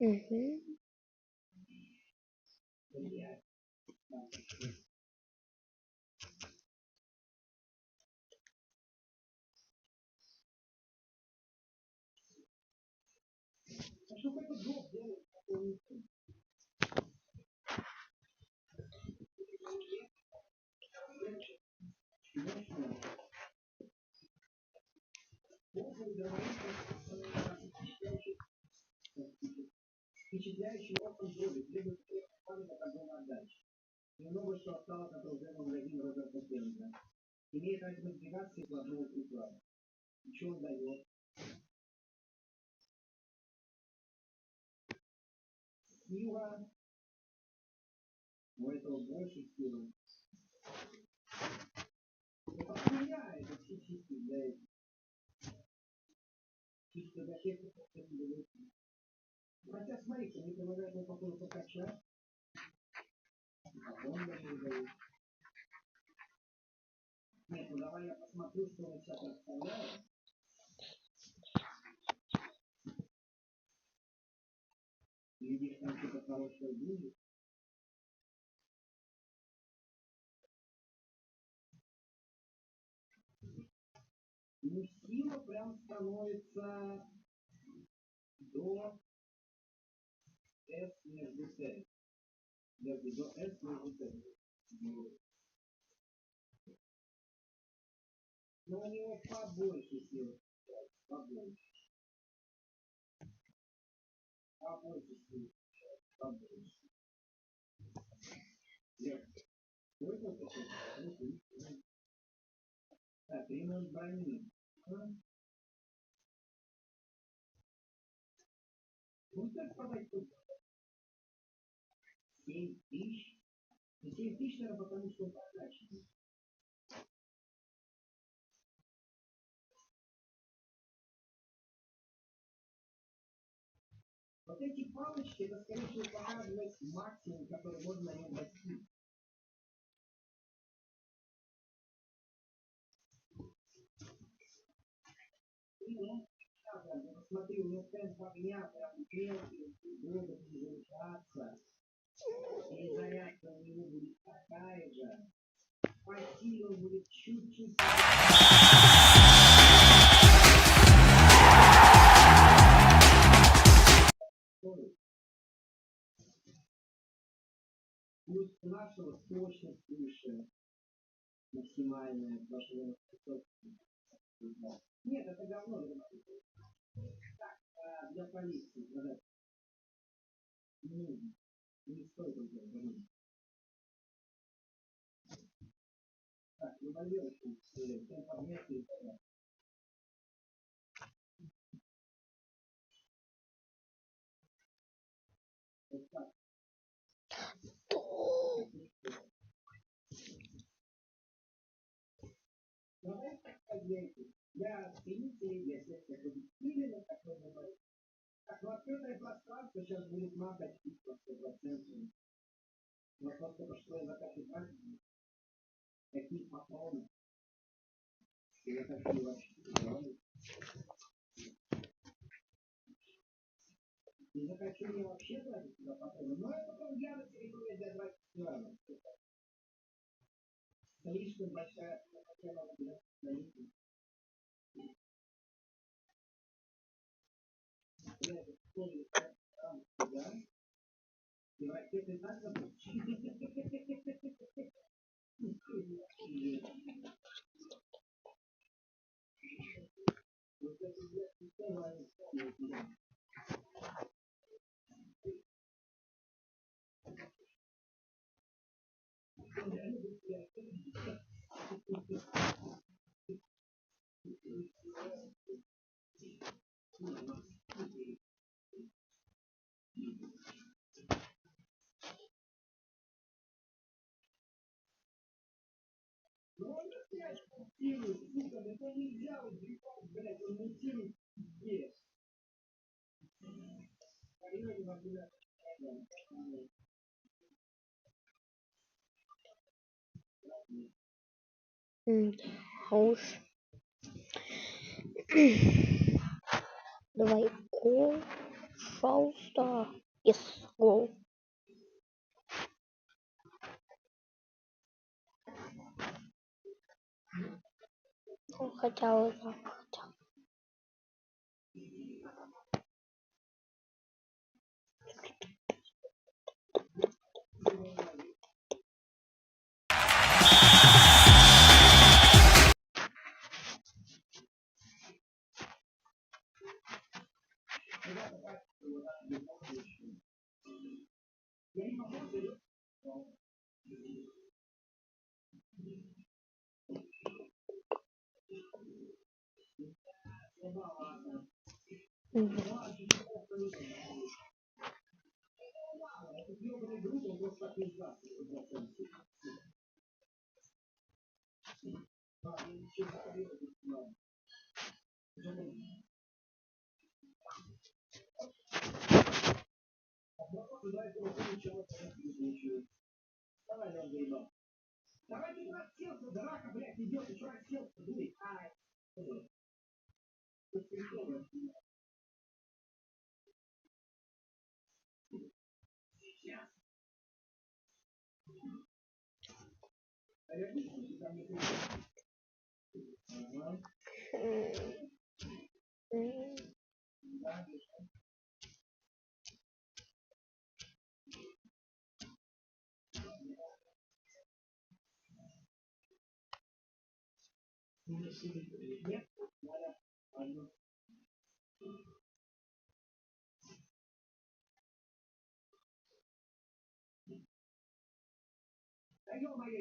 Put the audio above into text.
Угу. Впечатляющий опыт года требует памяти огромной отдачи. Немного что осталось от оружейного магазина Роберта Кеннеда. Имеет модификации складного приклада. И что он дает? Сила. У этого больше силы. Это хуйня, это все чисто для этого. Чисто для тех, кто хочет быть. Хотя, смотрите, они предлагают мне походу покачать. А он даже не дает. Нет, ну давай я посмотрю, что он сейчас представляет. Видишь, там что-то хорошее будет. Ну, сила прям становится до S между Т. До S между Т. Но у него побольше силы. Побольше. Побольше силы. Побольше. Сколько это? Так, ремонт брони. Ну, как подать тут? 7 тысяч. 7 тысяч, наверное, потому что он прокачан. Вот эти палочки, это, скорее всего, показывает максимум, который можно на нем достичь. И он, смотри, у него темп огня прям мелкий, долго перезаряжаться. Перезарядка у него будет такая же. По силе он будет чуть-чуть. Плюс нашего точность выше. Максимальная. Вашего. Нет, это говно. Так, для полиции. Не стоит он говорить. Так, револьвер, темп огня и так далее. Вот так. Давай так поделайте. Я ценитель, если это будет именно такой момент. Так, ну открытое пространство сейчас будет махать 100%. Но просто то, что я закажу практику, какие патроны, я хочу вообще делать. Не захочу я вообще тратить туда патроны, но это потом я на территории для 20 рано. Слишком большая хотела для наличия. Я это тоже да? И ракеты так запустили. Вот это для системы. Но он опять мутирует, сука, это нельзя убивать, блядь, он мутирует здесь. Парировали могуля. Хорош. Давай кофе. пожалуйста. Yes, go. Ну, хотя бы так, хотя бы. Мгм. Давай ты расселся, драка, блядь, идет, еще расселся, дуй. М. Да ё-моё,